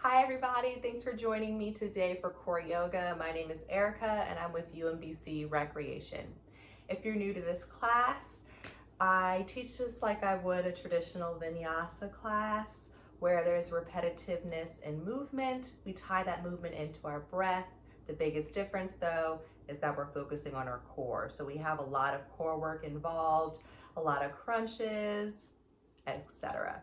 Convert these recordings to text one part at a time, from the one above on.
Hi everybody, thanks for joining me today for Core Yoga. My name is Erica and I'm with UMBC Recreation. If you're new to this class, I teach this like I would a traditional vinyasa class where there's repetitiveness and movement. We tie that movement into our breath. The biggest difference though is that we're focusing on our core. So we have a lot of core work involved, a lot of crunches, etc.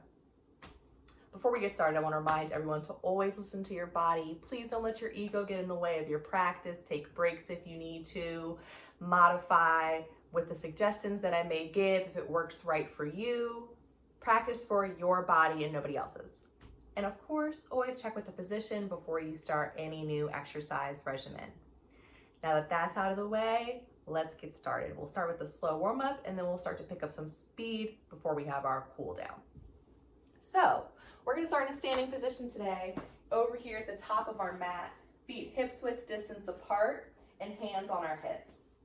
Before we get started, I want to remind everyone to always listen to your body. Please don't let your ego get in the way of your practice. Take breaks if you need to. Modify with the suggestions that I may give if it works right for you. Practice for your body and nobody else's. And of course, always check with the physician before you start any new exercise regimen. Now that that's out of the way, let's get started. We'll start with the slow warm-up and then we'll start to pick up some speed before we have our cool down. So, we're going to start in a standing position today, over here at the top of our mat, feet hips width distance apart and hands on our hips.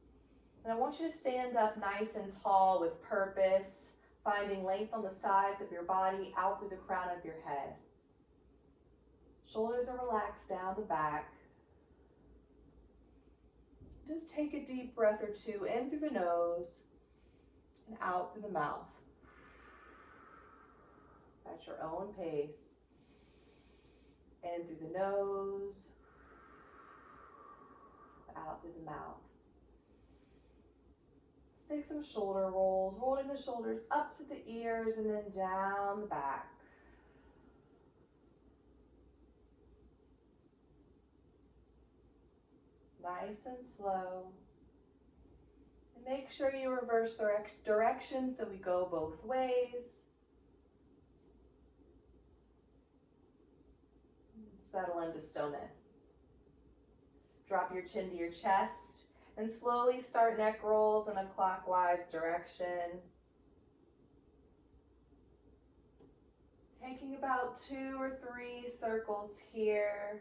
And I want you to stand up nice and tall with purpose, finding length on the sides of your body out through the crown of your head. Shoulders are relaxed down the back. Just take a deep breath or two in through the nose and out through the mouth. At your own pace. In through the nose, out through the mouth. Let's take some shoulder rolls, holding the shoulders up to the ears and then down the back. Nice and slow. And make sure you reverse the direction so we go both ways. Settle into stillness. Drop your chin to your chest and slowly start neck rolls in a clockwise direction. Taking about 2 or 3 circles here.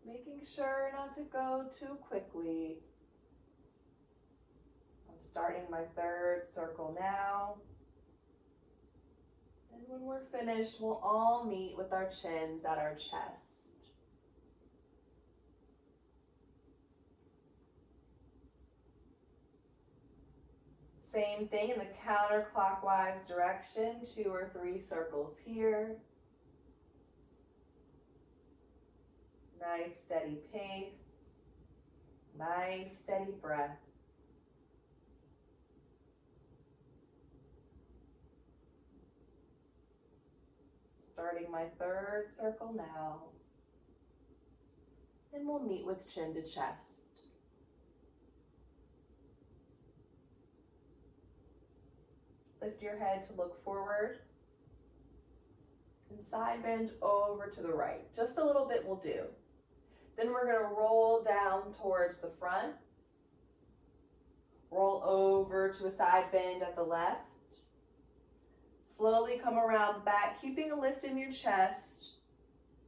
Making sure not to go too quickly. I'm starting my 3rd circle now. And when we're finished, we'll all meet with our chins at our chest. Same thing in the counterclockwise direction, 2 or 3 circles here. Nice steady pace, nice steady breath. Starting my 3rd circle now, and we'll meet with chin to chest. Lift your head to look forward, and side bend over to the right. Just a little bit will do. Then we're going to roll down towards the front, roll over to a side bend at the left. Slowly come around back, keeping a lift in your chest,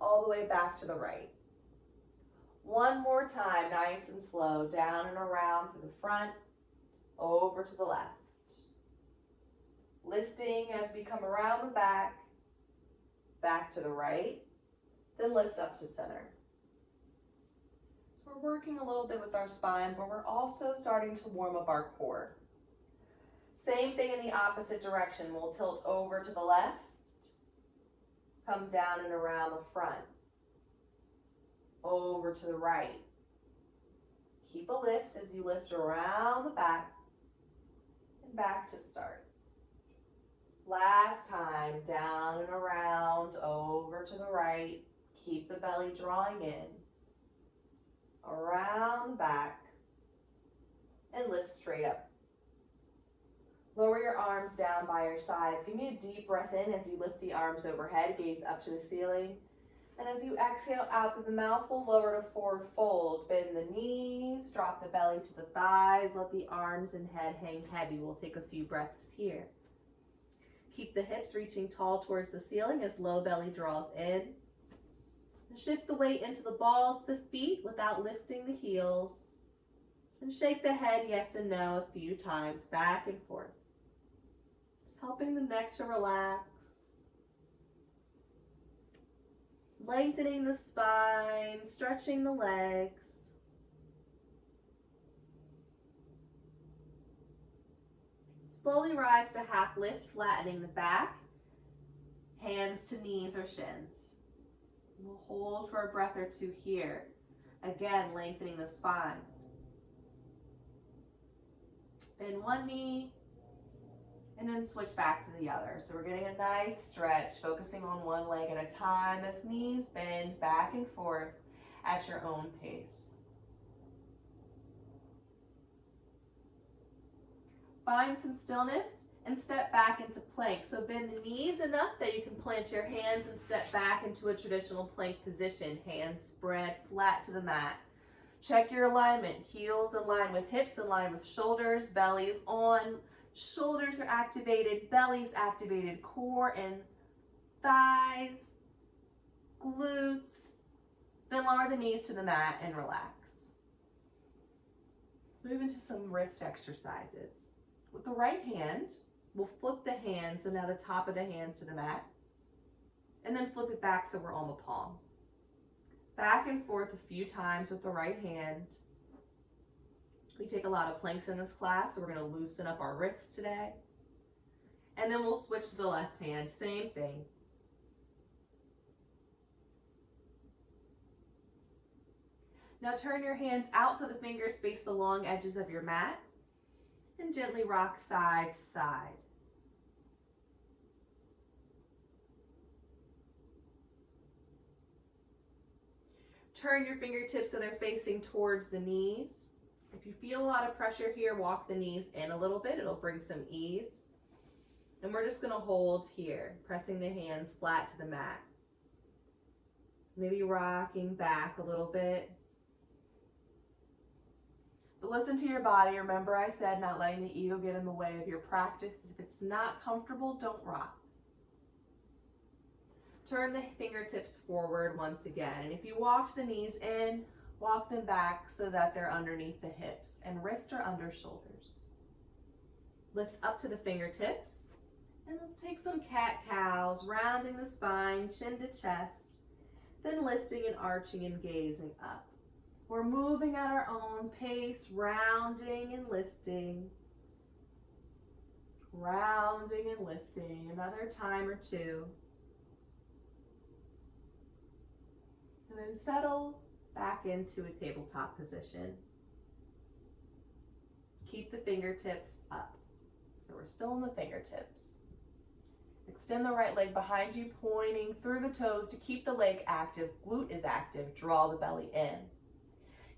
all the way back to the right. One more time, nice and slow, down and around to the front, over to the left. Lifting as we come around the back to the right, then lift up to center. So we're working a little bit with our spine, but we're also starting to warm up our core. Same thing in the opposite direction. We'll tilt over to the left, come down and around the front, over to the right. Keep a lift as you lift around the back and back to start. Last time, down and around, over to the right. Keep the belly drawing in, around the back, and lift straight up. Lower your arms down by your sides. Give me a deep breath in as you lift the arms overhead, gaze up to the ceiling. And as you exhale out through the mouth, we'll lower to forward fold. Bend the knees, drop the belly to the thighs, let the arms and head hang heavy. We'll take a few breaths here. Keep the hips reaching tall towards the ceiling as low belly draws in. And shift the weight into the balls of the feet without lifting the heels. And shake the head yes and no a few times, back and forth. Helping the neck to relax. Lengthening the spine, stretching the legs. Slowly rise to half lift, flattening the back. Hands to knees or shins. We'll hold for a breath or two here. Again, lengthening the spine. Bend one knee, and then switch back to the other. So we're getting a nice stretch, focusing on one leg at a time as knees bend back and forth at your own pace. Find some stillness and step back into plank. So bend the knees enough that you can plant your hands and step back into a traditional plank position. Hands spread flat to the mat. Check your alignment. Heels in line with hips, in line with shoulders, bellies on. Shoulders are activated, belly's activated, core and thighs, glutes. Then lower the knees to the mat and relax. Let's move into some wrist exercises. With the right hand, we'll flip the hand, so now the top of the hands to the mat, and then flip it back so we're on the palm. Back and forth a few times with the right hand. We take a lot of planks in this class, so we're going to loosen up our wrists today. And then we'll switch to the left hand, same thing. Now turn your hands out so the fingers face the long edges of your mat, and gently rock side to side. Turn your fingertips so they're facing towards the knees. If you feel a lot of pressure here, walk the knees in a little bit. It'll bring some ease. And we're just going to hold here, pressing the hands flat to the mat. Maybe rocking back a little bit. But listen to your body. Remember I said not letting the ego get in the way of your practice. If it's not comfortable, don't rock. Turn the fingertips forward once again. And if you walked the knees in, walk them back so that they're underneath the hips and wrists are under shoulders. Lift up to the fingertips. And let's take some cat-cows, rounding the spine, chin to chest, then lifting and arching and gazing up. We're moving at our own pace, rounding and lifting. Rounding and lifting, another time or two. And then settle back into a tabletop position. Keep the fingertips up. So we're still in the fingertips. Extend the right leg behind you, pointing through the toes to keep the leg active. Glute is active. Draw the belly in.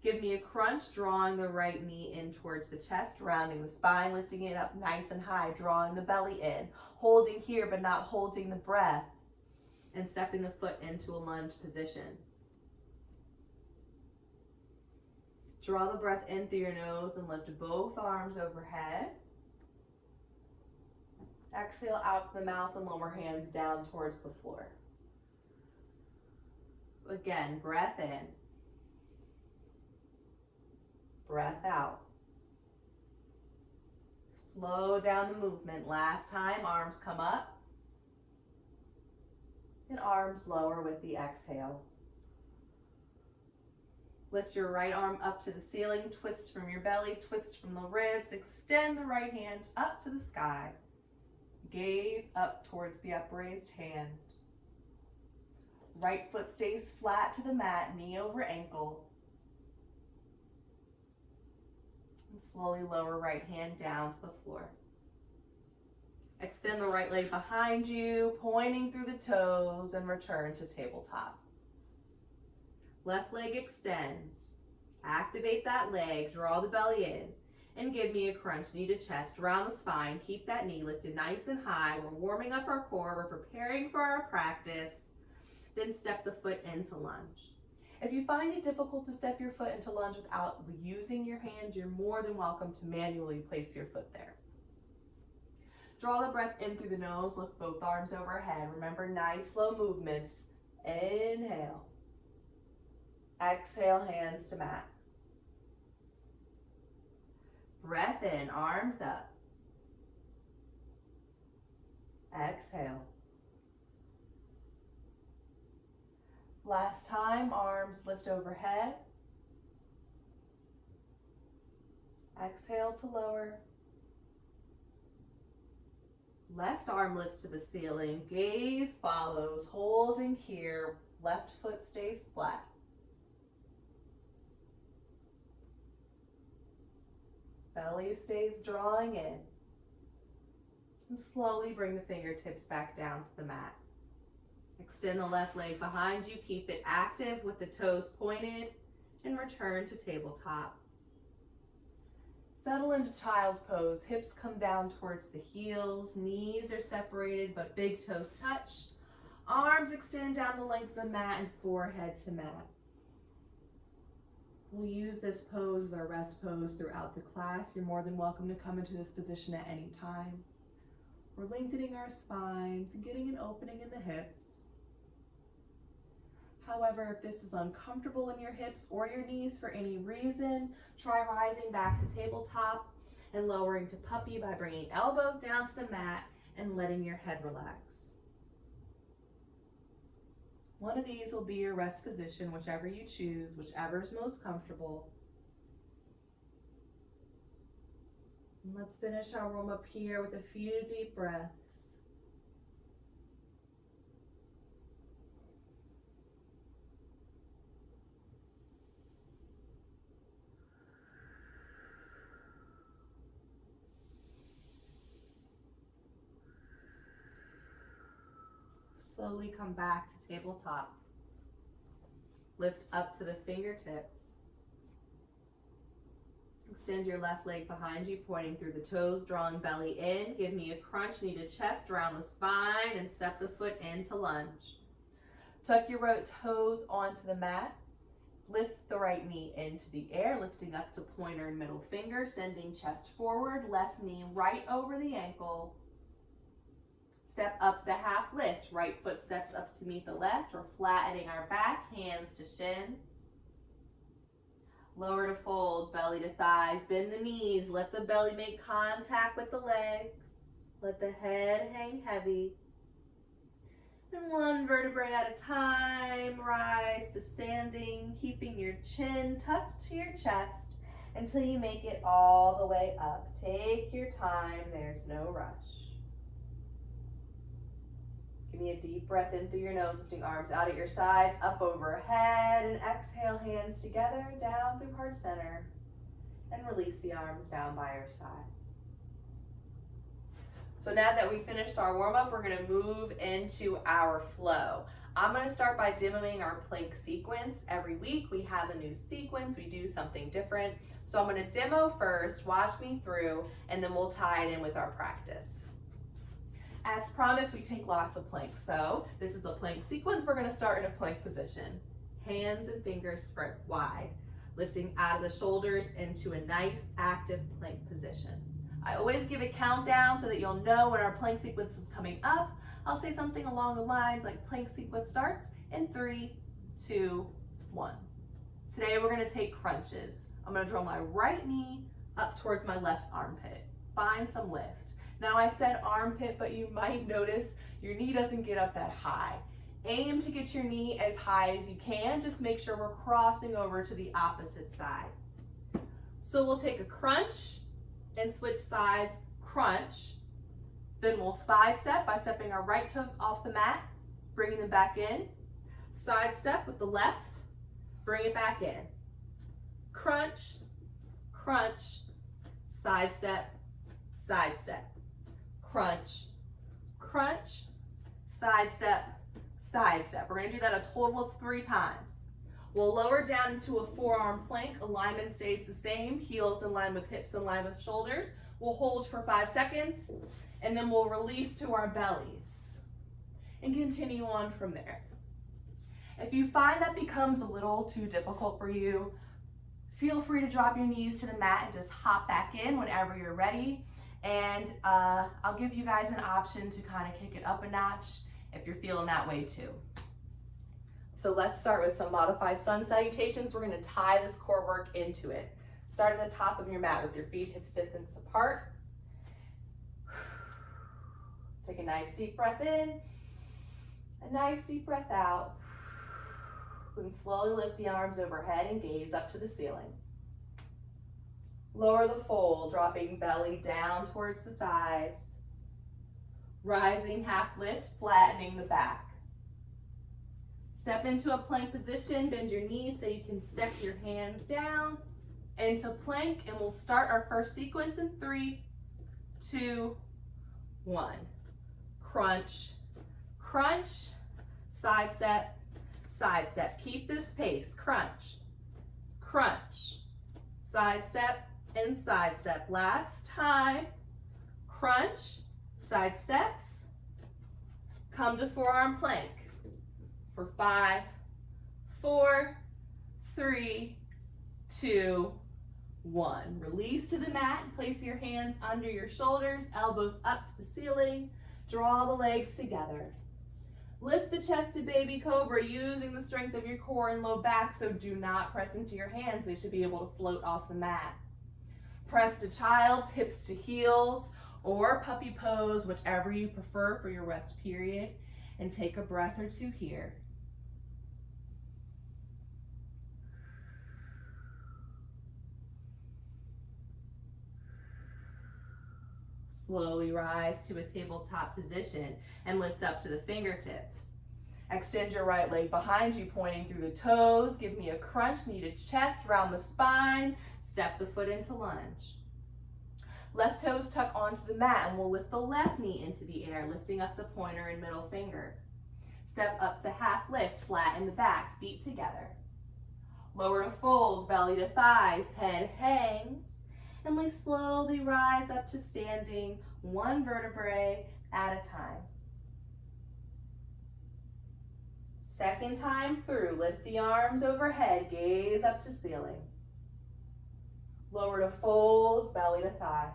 Give me a crunch, drawing the right knee in towards the chest, rounding the spine, lifting it up nice and high, drawing the belly in. Holding here, but not holding the breath. And stepping the foot into a lunge position. Draw the breath in through your nose and lift both arms overhead. Exhale out to the mouth and lower hands down towards the floor. Again, breath in. Breath out. Slow down the movement. Last time, arms come up and arms lower with the exhale. Lift your right arm up to the ceiling, twist from your belly, twist from the ribs, extend the right hand up to the sky. Gaze up towards the upraised hand. Right foot stays flat to the mat, knee over ankle. And slowly lower right hand down to the floor. Extend the right leg behind you, pointing through the toes, and return to tabletop. Left leg extends. Activate that leg, draw the belly in, and give me a crunch, knee to chest, round the spine. Keep that knee lifted nice and high. We're warming up our core. We're preparing for our practice. Then step the foot into lunge. If you find it difficult to step your foot into lunge without using your hand, you're more than welcome to manually place your foot there. Draw the breath in through the nose, lift both arms overhead. Remember, nice slow movements. Inhale. Exhale, hands to mat. Breath in, arms up. Exhale. Last time, arms lift overhead. Exhale to lower. Left arm lifts to the ceiling, gaze follows, holding here, left foot stays flat. Belly stays drawing in. And slowly bring the fingertips back down to the mat. Extend the left leg behind you, keep it active with the toes pointed, and return to tabletop. Settle into child's pose, hips come down towards the heels, knees are separated but big toes touch. Arms extend down the length of the mat and forehead to mat. We'll use this pose as our rest pose throughout the class. You're more than welcome to come into this position at any time. We're lengthening our spines and getting an opening in the hips. However, if this is uncomfortable in your hips or your knees for any reason, try rising back to tabletop and lowering to puppy by bringing elbows down to the mat and letting your head relax. One of these will be your rest position, whichever you choose, whichever is most comfortable. And let's finish our warm up here with a few deep breaths. Slowly come back to tabletop. Lift up to the fingertips. Extend your left leg behind you, pointing through the toes, drawing belly in. Give me a crunch, knee to chest, around the spine, and step the foot into lunge. Tuck your right toes onto the mat. Lift the right knee into the air, lifting up to pointer and middle finger, sending chest forward, left knee right over the ankle. Step up to half lift, right foot steps up to meet the left, or flattening our back, hands to shins. Lower to folds, belly to thighs, bend the knees, let the belly make contact with the legs. Let the head hang heavy. And one vertebrae at a time, rise to standing, keeping your chin tucked to your chest until you make it all the way up. Take your time, there's no rush. Give me a deep breath in through your nose, lifting arms out at your sides, up overhead, and exhale, hands together, down through heart center, and release the arms down by your sides. So now that we finished our warm-up, we're gonna move into our flow. I'm gonna start by demoing our plank sequence. Every week we have a new sequence, we do something different. So I'm gonna demo first, watch me through, and then we'll tie it in with our practice. As promised, we take lots of planks. So this is a plank sequence. We're gonna start in a plank position. Hands and fingers spread wide, lifting out of the shoulders into a nice active plank position. I always give a countdown so that you'll know when our plank sequence is coming up. I'll say something along the lines like plank sequence starts in 3, 2, 1. Today we're gonna take crunches. I'm gonna draw my right knee up towards my left armpit. Find some lift. Now I said armpit, but you might notice your knee doesn't get up that high. Aim to get your knee as high as you can. Just make sure we're crossing over to the opposite side. So we'll take a crunch and switch sides, crunch. Then we'll side step by stepping our right toes off the mat, bringing them back in. Side step with the left, bring it back in. Crunch, crunch, side step, side step. Crunch, crunch, side step, side step. We're gonna do that a total of 3 times. We'll lower down into a forearm plank. Alignment stays the same. Heels in line with hips, in line with shoulders. We'll hold for 5 seconds, and then we'll release to our bellies and continue on from there. If you find that becomes a little too difficult for you, feel free to drop your knees to the mat and just hop back in whenever you're ready. And I'll give you guys an option to kind of kick it up a notch if you're feeling that way too. So let's start with some modified sun salutations. We're gonna tie this core work into it. Start at the top of your mat with your feet hip distance apart. Take a nice deep breath in, a nice deep breath out. And slowly lift the arms overhead and gaze up to the ceiling. Lower the fold, dropping belly down towards the thighs. Rising half lift, flattening the back. Step into a plank position, bend your knees so you can step your hands down into plank, and we'll start our first sequence in 3, 2, 1. Crunch, crunch, side step, side step. Keep this pace. Crunch, crunch, side step, and side step. Last time. Crunch, side steps. Come to forearm plank for 5, 4, 3, 2, 1. Release to the mat and place your hands under your shoulders, elbows up to the ceiling. Draw the legs together. Lift the chest to baby cobra using the strength of your core and low back, so do not press into your hands. They should be able to float off the mat. Press to child's, hips to heels, or puppy pose, whichever you prefer for your rest period. And take a breath or two here. Slowly rise to a tabletop position and lift up to the fingertips. Extend your right leg behind you, pointing through the toes. Give me a crunch, knee to chest, round the spine. Step the foot into lunge. Left toes tuck onto the mat, and we'll lift the left knee into the air, lifting up to pointer and middle finger. Step up to half lift, flatten the back, feet together. Lower to fold, belly to thighs, head hangs. And we slowly rise up to standing, one vertebrae at a time. Second time through, lift the arms overhead, gaze up to ceiling. Lower to folds, belly to thighs.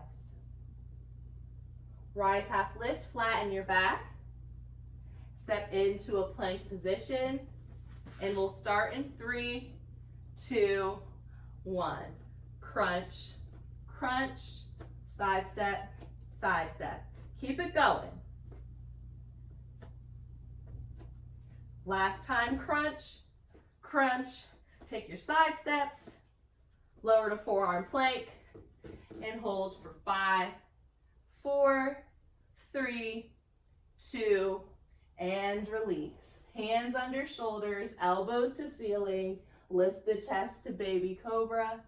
Rise half lift, flatten your back. Step into a plank position, and we'll start in 3, 2, 1. Crunch, crunch, side step, side step. Keep it going. Last time, crunch, crunch. Take your side steps, lower to forearm plank, and hold for 5, 4, 3, 2, and release. Hands under shoulders, elbows to ceiling, lift the chest to baby cobra,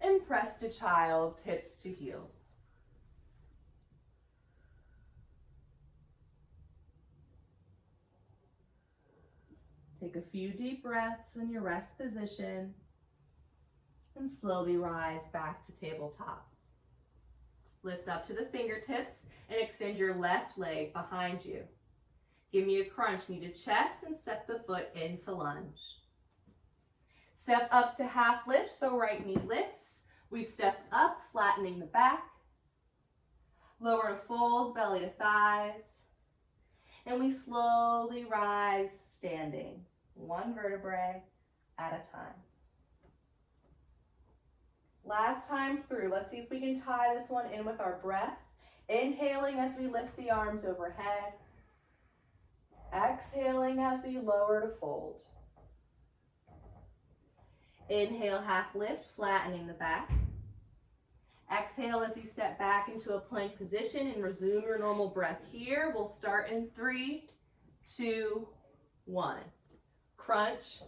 and press to child's, hips to heels. Take a few deep breaths in your rest position and slowly rise back to tabletop. Lift up to the fingertips and extend your left leg behind you. Give me a crunch, knee to chest, and step the foot into lunge. Step up to half lift, so right knee lifts. We step up, flattening the back. Lower to fold, belly to thighs. And we slowly rise standing, one vertebrae at a time. Last time through, let's see if we can tie this one in with our breath. Inhaling as we lift the arms overhead. Exhaling as we lower to fold. Inhale, half lift, flattening the back. Exhale as you step back into a plank position and resume your normal breath here. We'll start in 3, 2, 1. Crunch,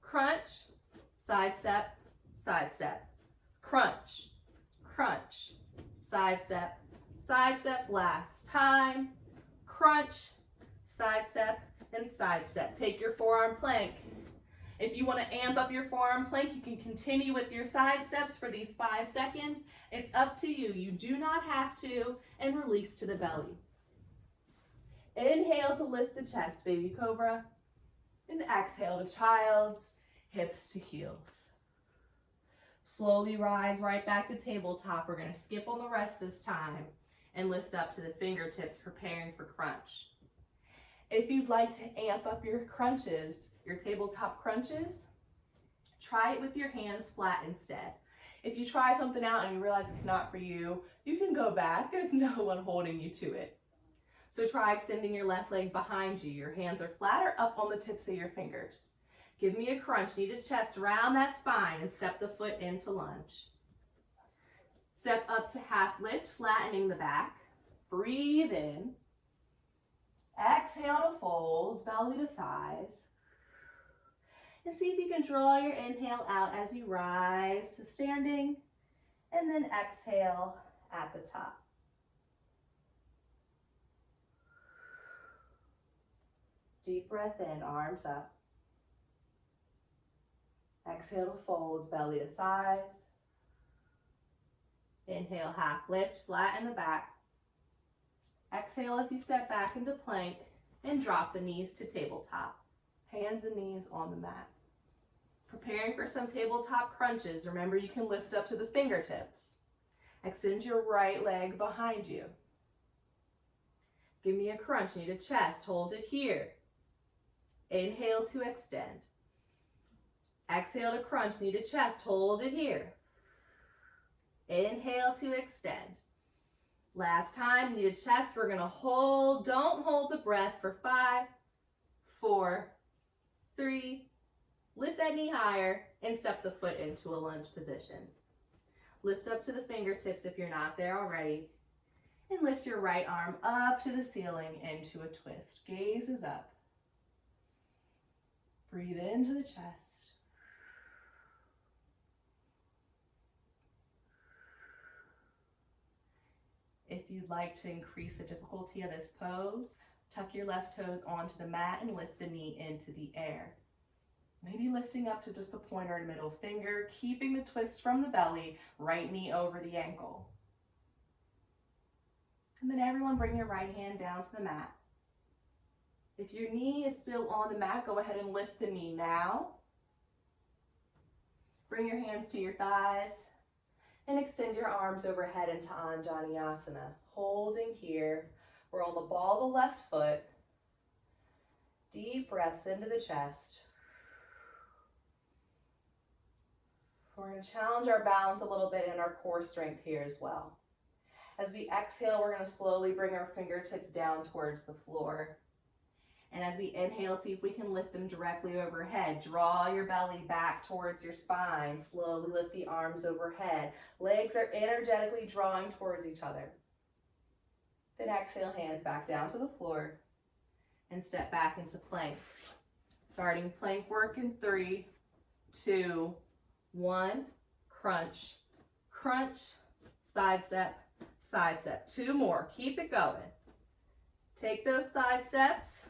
crunch, side step, side step. Crunch, crunch, side step, side step. Last time. Crunch, side step, and side step. Take your forearm plank. If you want to amp up your forearm plank, you can continue with your side steps for these 5 seconds. It's up to you. You do not have to. And release to the belly. Inhale to lift the chest, baby cobra. And exhale to child's, hips to heels. Slowly rise right back to tabletop. We're going to skip on the rest this time and lift up to the fingertips, preparing for crunch. If you'd like to amp up your crunches, your tabletop crunches, try it with your hands flat instead. If you try something out and you realize it's not for you, you can go back. There's no one holding you to it. So try extending your left leg behind you. Your hands are flat or up on the tips of your fingers. Give me a crunch. Knee to chest, round that spine, and step the foot into lunge. Step up to half lift, flattening the back. Breathe in. Exhale to fold, belly to thighs. And see if you can draw your inhale out as you rise to standing, and then exhale at the top. Deep breath in, arms up. Exhale to folds, belly to thighs. Inhale, half lift, flatten the back. Exhale as you step back into plank and drop the knees to tabletop. Hands and knees on the mat. Preparing for some tabletop crunches. Remember, you can lift up to the fingertips. Extend your right leg behind you. Give me a crunch, knee to chest, hold it here. Inhale to extend. Exhale to crunch, knee to chest, hold it here. Inhale to extend. Last time, knee to chest, we're gonna hold, don't hold the breath for 5, 4, 3, lift that knee higher and step the foot into a lunge position. Lift up to the fingertips if you're not there already, and lift your right arm up to the ceiling into a twist. Gaze is up. Breathe into the chest. If you'd like to increase the difficulty of this pose, tuck your left toes onto the mat and lift the knee into the air. Maybe lifting up to just the pointer and middle finger, keeping the twist from the belly, right knee over the ankle. And then everyone bring your right hand down to the mat. If your knee is still on the mat, go ahead and lift the knee now. Bring your hands to your thighs and extend your arms overhead into Anjaneyasana. Holding here, we're on the ball of the left foot. Deep breaths into the chest. We're going to challenge our balance a little bit and our core strength here as well. As we exhale, we're going to slowly bring our fingertips down towards the floor. And as we inhale, see if we can lift them directly overhead. Draw your belly back towards your spine. Slowly lift the arms overhead. Legs are energetically drawing towards each other. Then exhale, hands back down to the floor and step back into plank. Starting plank work in 3, 2, 1. Crunch, crunch, side step, side step. 2 more, keep it going. Take those side steps.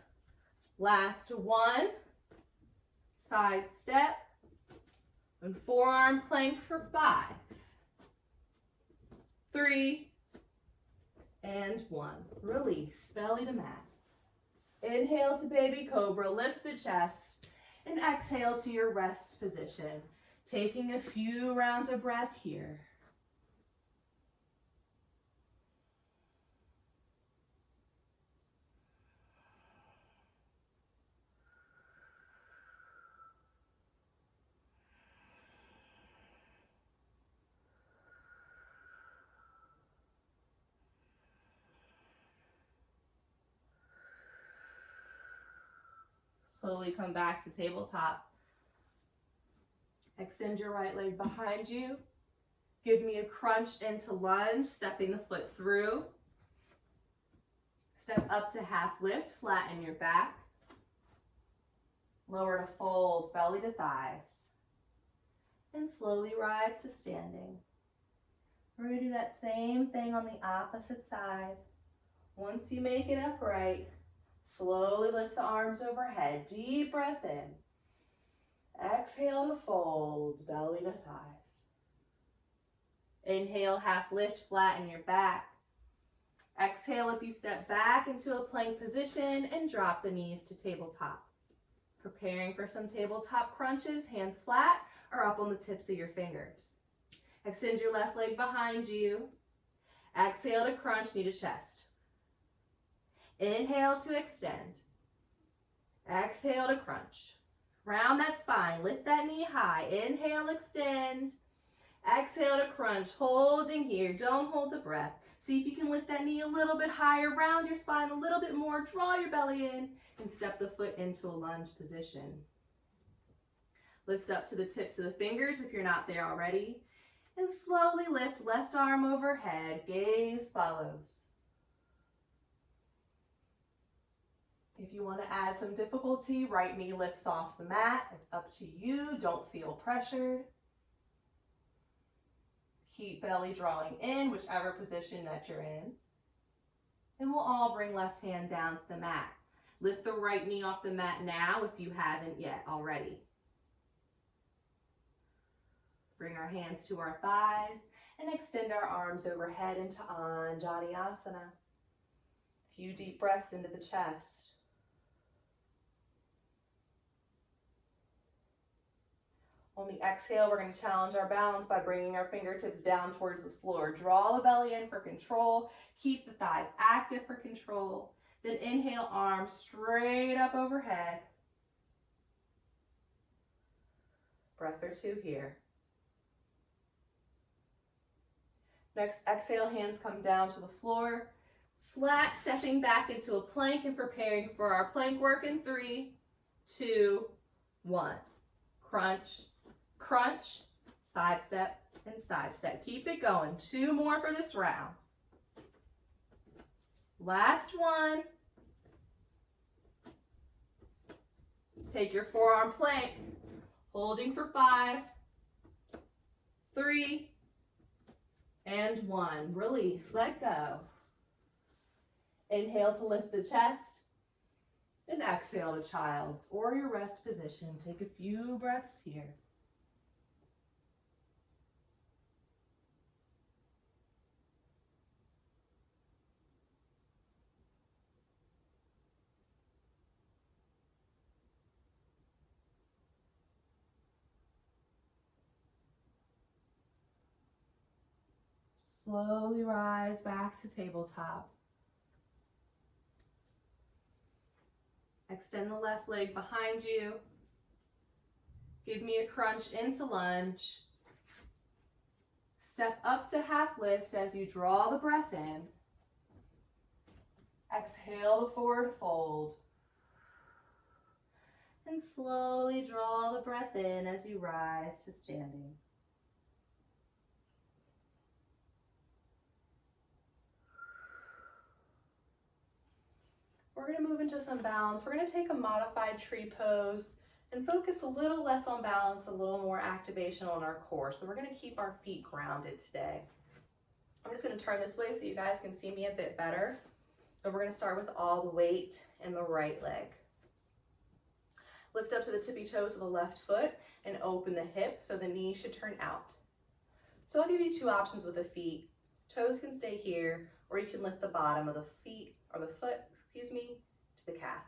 Last 1, side step, and forearm plank for 5, 3, and 1. Release, belly to mat. Inhale to baby cobra, lift the chest, and exhale to your rest position. Taking a few rounds of breath here. Slowly come back to tabletop. Extend your right leg behind you. Give me a crunch into lunge, stepping the foot through. Step up to half lift, flatten your back. Lower to folds, belly to thighs. And slowly rise to standing. We're going to do that same thing on the opposite side. Once you make it upright, slowly lift the arms overhead. Deep breath in. Exhale to fold, belly to thighs. Inhale, half lift, flatten your back. Exhale as you step back into a plank position and drop the knees to tabletop. Preparing for some tabletop crunches, hands flat or up on the tips of your fingers. Extend your left leg behind you. Exhale to crunch, knee to chest. Inhale to extend. Exhale to crunch. Round that spine, lift that knee high. Inhale, extend. Exhale to crunch, holding here. Don't hold the breath. See if you can lift that knee a little bit higher, round your spine a little bit more, draw your belly in, and step the foot into a lunge position. Lift up to the tips of the fingers if you're not there already. And slowly lift left arm overhead, gaze follows. If you want to add some difficulty, right knee lifts off the mat. It's up to you, don't feel pressured. Keep belly drawing in, whichever position that you're in. And we'll all bring left hand down to the mat. Lift the right knee off the mat now if you haven't yet already. Bring our hands to our thighs and extend our arms overhead into Anjaneyasana. A few deep breaths into the chest. On the exhale, we're going to challenge our balance by bringing our fingertips down towards the floor. Draw the belly in for control. Keep the thighs active for control. Then inhale, arms straight up overhead. Breath or two here. Next, exhale, hands come down to the floor. Flat, stepping back into a plank and preparing for our plank work in 3, 2, 1. Crunch, crunch, side step, and side step. Keep it going. 2 more for this round. Last one. Take your forearm plank, holding for 5, 3, and 1. Release, let go. Inhale to lift the chest, and exhale to child's or your rest position. Take a few breaths here. Slowly rise back to tabletop. Extend the left leg behind you. Give me a crunch into lunge. Step up to half lift as you draw the breath in. Exhale to forward fold. And slowly draw the breath in as you rise to standing. We're going to move into some balance. We're going to take a modified tree pose and focus a little less on balance, a little more activation on our core. So we're going to keep our feet grounded today. I'm just going to turn this way so you guys can see me a bit better. So we're going to start with all the weight in the right leg. Lift up to the tippy toes of the left foot and open the hip so the knee should turn out. So I'll give you 2 options with the feet. Toes can stay here, or you can lift the bottom of the feet or the foot, to the calf.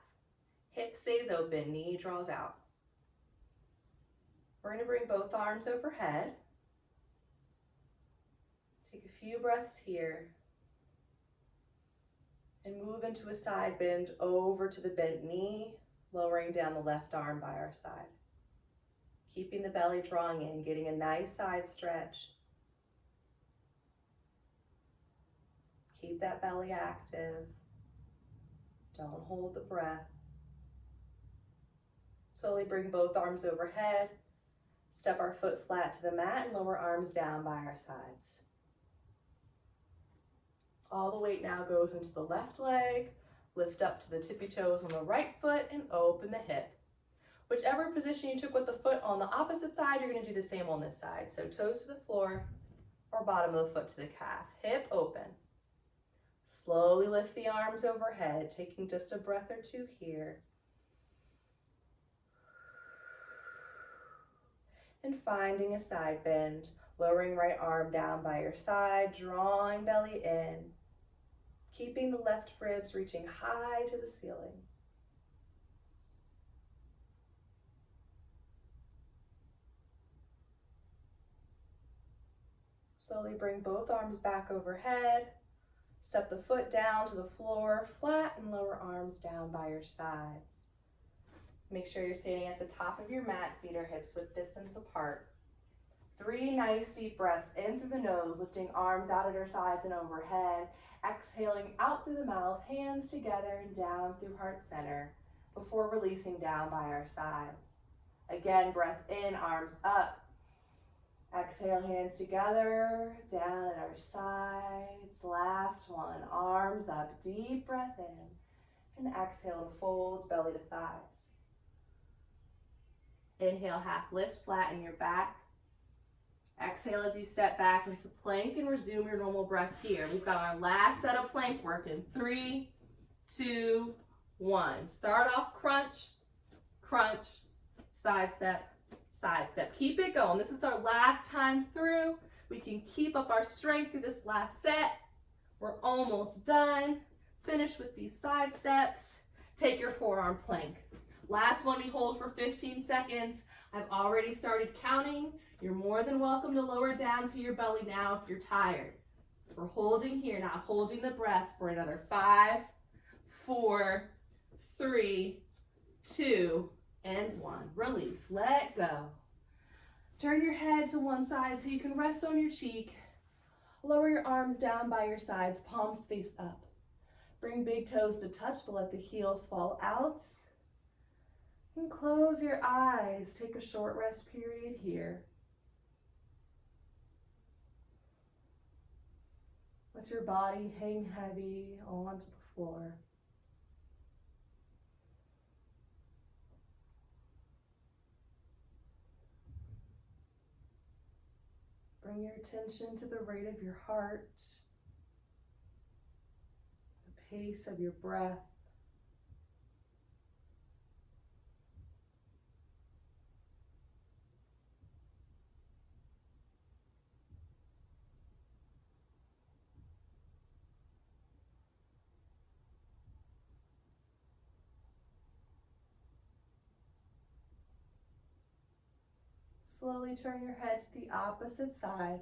Hip stays open, knee draws out. We're going to bring both arms overhead. Take a few breaths here. And move into a side bend over to the bent knee, lowering down the left arm by our side. Keeping the belly drawing in, getting a nice side stretch. Keep that belly active. Don't hold the breath. Slowly bring both arms overhead. Step our foot flat to the mat and lower arms down by our sides. All the weight now goes into the left leg. Lift up to the tippy toes on the right foot and open the hip. Whichever position you took with the foot on the opposite side, you're going to do the same on this side. So toes to the floor or bottom of the foot to the calf. Hip open. Slowly lift the arms overhead, taking just a breath or 2 here. And finding a side bend, lowering right arm down by your side, drawing belly in, keeping the left ribs reaching high to the ceiling. Slowly bring both arms back overhead. Step the foot down to the floor, flat, and lower arms down by your sides. Make sure you're standing at the top of your mat, feet or hips width distance apart. 3 nice deep breaths in through the nose, lifting arms out at our sides and overhead. Exhaling out through the mouth, hands together and down through heart center before releasing down by our sides. Again, breath in, arms up. Exhale, hands together, down at our sides. Last one, arms up, deep breath in. And exhale to fold, belly to thighs. Inhale, half lift, flatten your back. Exhale as you step back into plank and resume your normal breath here. We've got our last set of plank work in 3, 2, 1. Start off crunch, crunch, side step, side step. Keep it going. This is our last time through. We can keep up our strength through this last set. We're almost done. Finish with these side steps. Take your forearm plank. Last one we hold for 15 seconds. I've already started counting. You're more than welcome to lower down to your belly now if you're tired. We're holding here, not holding the breath for another 5, 4, 3, 2, and 1. Release, let go. Turn your head to one side so you can rest on your cheek. Lower your arms down by your sides, palms face up. Bring big toes to touch, but let the heels fall out. And close your eyes. Take a short rest period here. Let your body hang heavy onto the floor. Bring your attention to the rate of your heart, the pace of your breath. Slowly turn your head to the opposite side.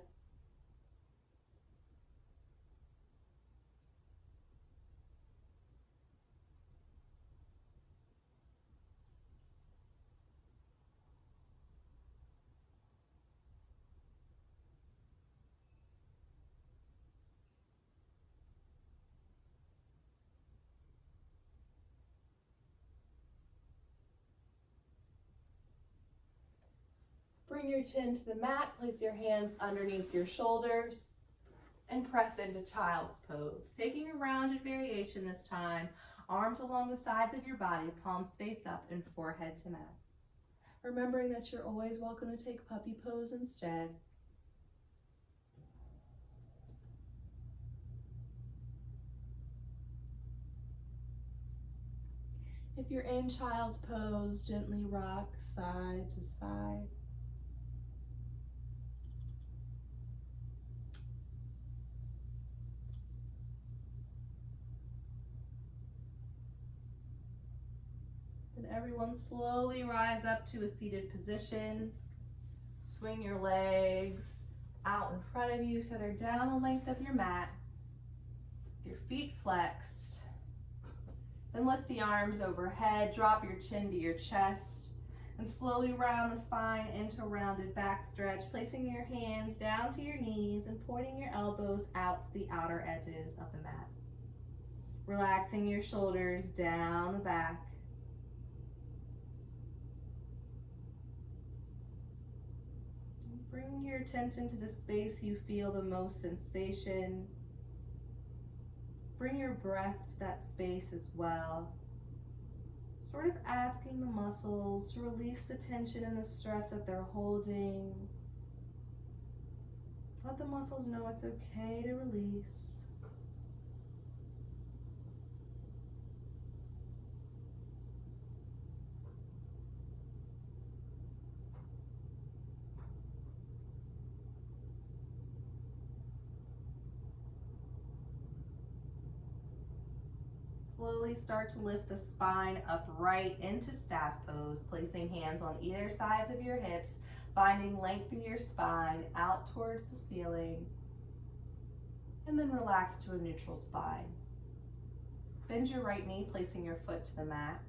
Bring your chin to the mat, place your hands underneath your shoulders, and press into child's pose. Taking a rounded variation this time, arms along the sides of your body, palms face up and forehead to mat. Remembering that you're always welcome to take puppy pose instead. If you're in child's pose, gently rock side to side. Everyone slowly rise up to a seated position. Swing your legs out in front of you so they're down the length of your mat. Your feet flexed. Then lift the arms overhead, drop your chin to your chest, and slowly round the spine into a rounded back stretch, placing your hands down to your knees and pointing your elbows out to the outer edges of the mat. Relaxing your shoulders down the back. Bring your attention to the space you feel the most sensation. Bring your breath to that space as well. Sort of asking the muscles to release the tension and the stress that they're holding. Let the muscles know it's okay to release. Slowly start to lift the spine upright into staff pose, placing hands on either sides of your hips, finding length in your spine out towards the ceiling, and then relax to a neutral spine. Bend your right knee, placing your foot to the mat.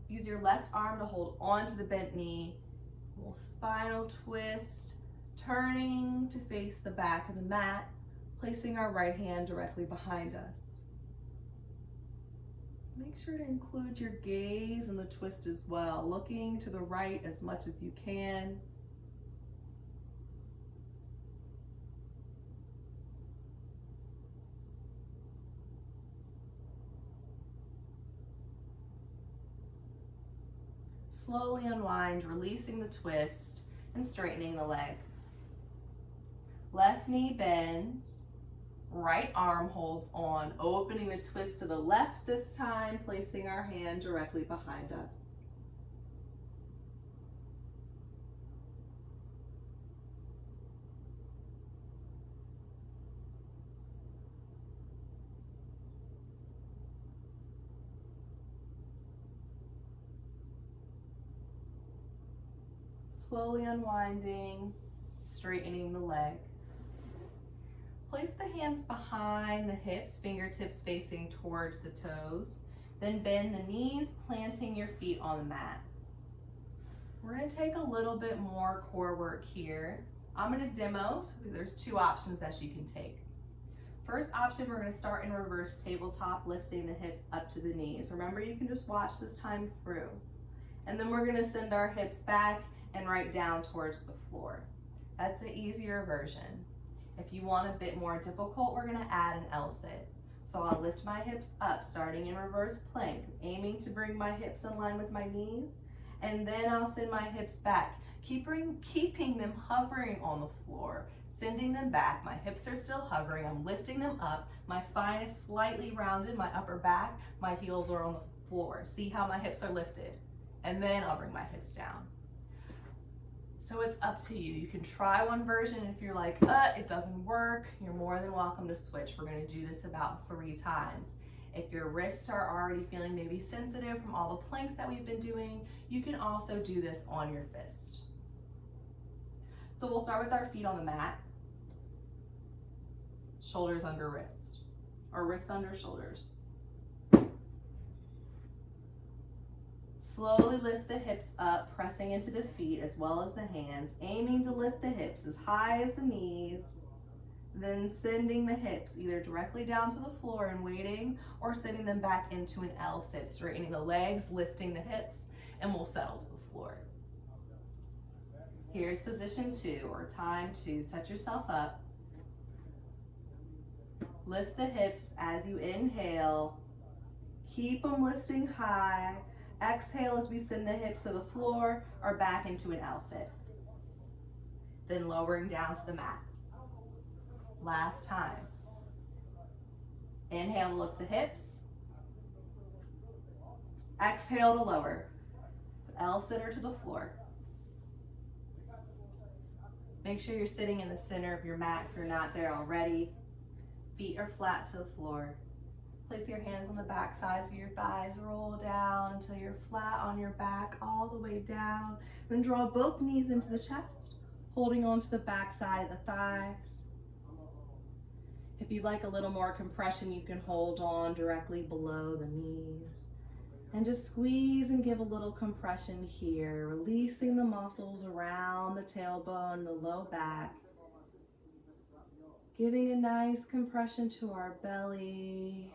Use your left arm to hold onto the bent knee. A little spinal twist, turning to face the back of the mat, placing our right hand directly behind us. Make sure to include your gaze in the twist as well, looking to the right as much as you can. Slowly unwind, releasing the twist and straightening the leg. Left knee bends, right arm holds on, opening the twist to the left this time, placing our hand directly behind us. Slowly unwinding, straightening the leg. Place the hands behind the hips, fingertips facing towards the toes. Then bend the knees, planting your feet on the mat. We're going to take a little bit more core work here. I'm going to demo, so there's two options that you can take. First option, we're going to start in reverse tabletop, lifting the hips up to the knees. Remember, you can just watch this time through. And then we're going to send our hips back and right down towards the floor. That's the easier version. If you want a bit more difficult, we're going to add an L-sit. So I'll lift my hips up, starting in reverse plank, aiming to bring my hips in line with my knees, and then I'll send my hips back, keeping them hovering on the floor, sending them back. My hips are still hovering, I'm lifting them up, my spine is slightly rounded, my upper back, my heels are on the floor. See how my hips are lifted? And then I'll bring my hips down. So it's up to you. You can try one version. If you're like, it doesn't work, you're more than welcome to switch. We're going to do this about 3 times. If your wrists are already feeling maybe sensitive from all the planks that we've been doing, you can also do this on your fist. So we'll start with our feet on the mat. Shoulders under wrist, or wrist under shoulders. Slowly lift the hips up, pressing into the feet as well as the hands, aiming to lift the hips as high as the knees, then sending the hips either directly down to the floor and waiting, or sending them back into an L-sit, straightening the legs, lifting the hips, and we'll settle to the floor. Here's position 2, or time to set yourself up. Lift the hips as you inhale. Keep them lifting high. Exhale as we send the hips to the floor or back into an L-sit. Then lowering down to the mat. Last time. Inhale to lift the hips. Exhale to lower. L-sit or to the floor. Make sure you're sitting in the center of your mat if you're not there already. Feet are flat to the floor. Place your hands on the back sides of your thighs, roll down until you're flat on your back all the way down. Then draw both knees into the chest, holding on to the back side of the thighs. If you'd like a little more compression, you can hold on directly below the knees. And just squeeze and give a little compression here, releasing the muscles around the tailbone, the low back. Giving a nice compression to our belly.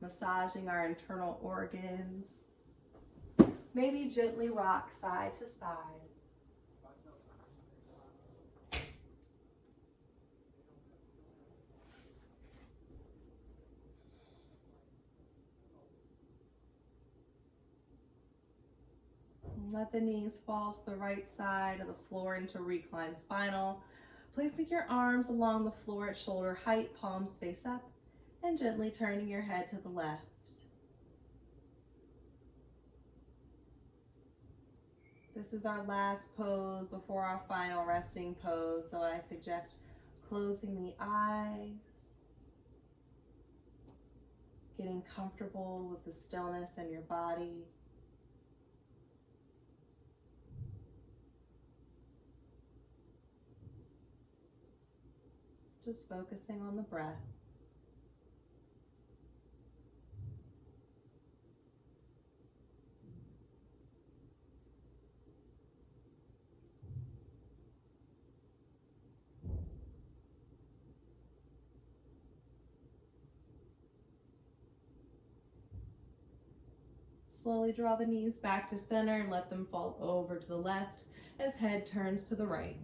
Massaging our internal organs. Maybe gently rock side to side. Let the knees fall to the right side of the floor into reclined spinal. Placing your arms along the floor at shoulder height, palms face up, and gently turning your head to the left. This is our last pose before our final resting pose, so I suggest closing the eyes, getting comfortable with the stillness in your body. Just focusing on the breath. Slowly draw the knees back to center and let them fall over to the left as head turns to the right.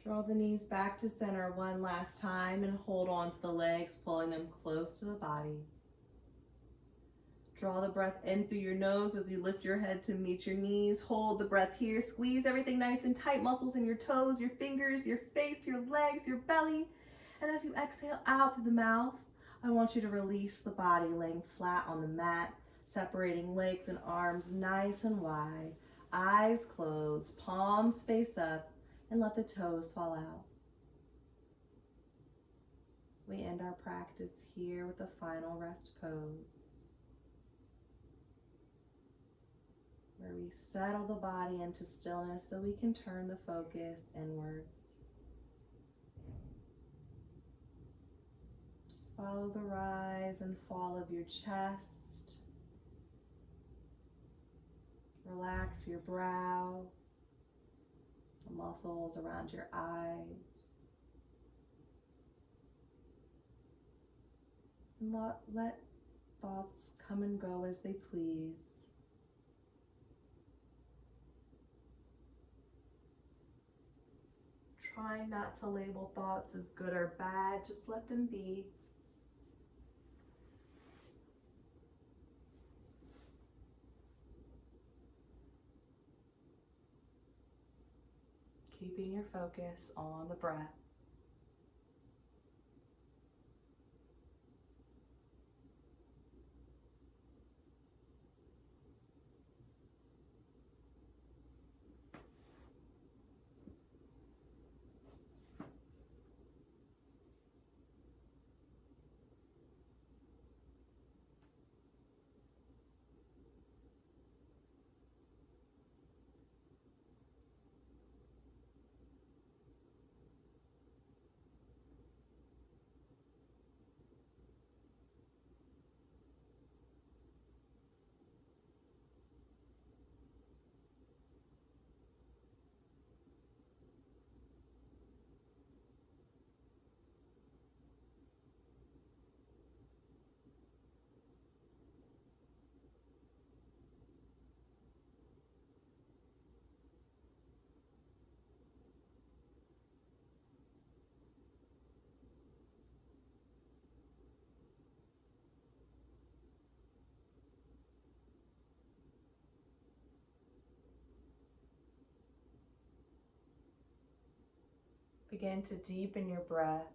Draw the knees back to center one last time and hold on to the legs, pulling them close to the body. Draw the breath in through your nose as you lift your head to meet your knees. Hold the breath here. Squeeze everything nice and tight. Muscles in your toes, your fingers, your face, your legs, your belly. And as you exhale out through the mouth, I want you to release the body, laying flat on the mat, separating legs and arms nice and wide. Eyes closed, palms face up, and let the toes fall out. We end our practice here with a final rest pose, where we settle the body into stillness so we can turn the focus inwards. Just follow the rise and fall of your chest. Relax your brow, the muscles around your eyes. And let thoughts come and go as they please. Try not to label thoughts as good or bad, just let them be. Keeping your focus on the breath. Begin to deepen your breath.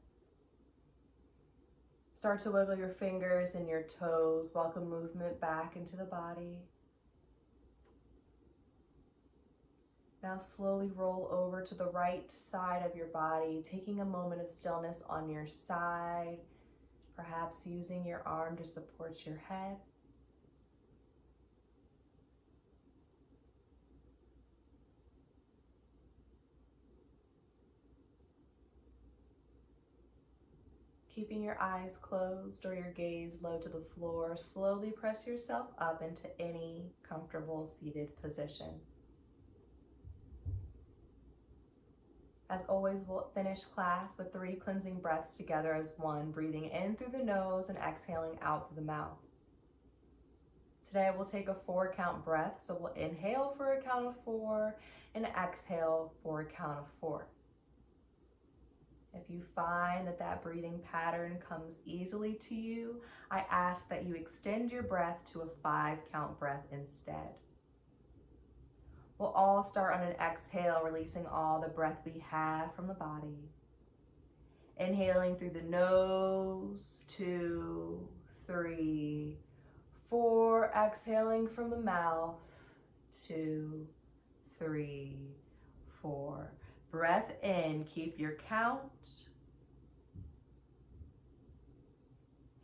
Start to wiggle your fingers and your toes. Welcome movement back into the body. Now slowly roll over to the right side of your body, taking a moment of stillness on your side, perhaps using your arm to support your head. Keeping your eyes closed or your gaze low to the floor, slowly press yourself up into any comfortable seated position. As always, we'll finish class with 3 cleansing breaths together as one, breathing in through the nose and exhaling out through the mouth. Today we'll take a 4-count breath, so we'll inhale for a count of 4 and exhale for a count of 4. If you find that breathing pattern comes easily to you, I ask that you extend your breath to a 5-count breath instead. We'll all start on an exhale, releasing all the breath we have from the body. Inhaling through the nose, 2, 3, 4. Exhaling from the mouth, 2, 3, 4. Breath in, keep your count.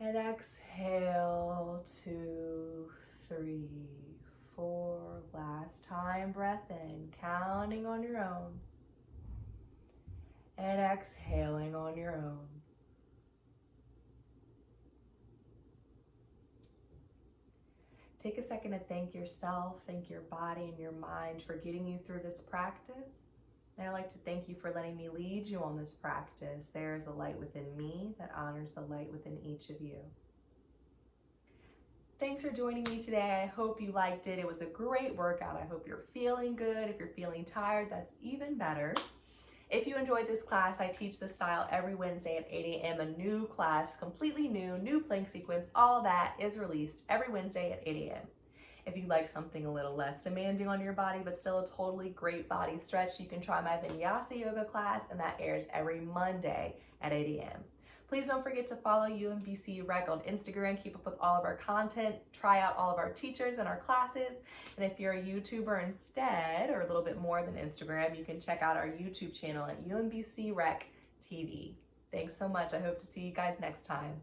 And exhale, 2, 3, 4. Last time, breath in, counting on your own. And exhaling on your own. Take a second to thank yourself, thank your body and your mind for getting you through this practice. And I'd like to thank you for letting me lead you on this practice. There is a light within me that honors the light within each of you. Thanks for joining me today. I hope you liked it. It was a great workout. I hope you're feeling good. If you're feeling tired, that's even better. If you enjoyed this class, I teach this style every Wednesday at 8 a.m. A new class, completely new plank sequence, all that is released every Wednesday at 8 a.m. If you'd like something a little less demanding on your body, but still a totally great body stretch, you can try my Vinyasa yoga class, and that airs every Monday at 8 a.m. Please don't forget to follow UMBC Rec on Instagram, keep up with all of our content, try out all of our teachers and our classes. And if you're a YouTuber instead, or a little bit more than Instagram, you can check out our YouTube channel at UMBC Rec TV. Thanks so much. I hope to see you guys next time.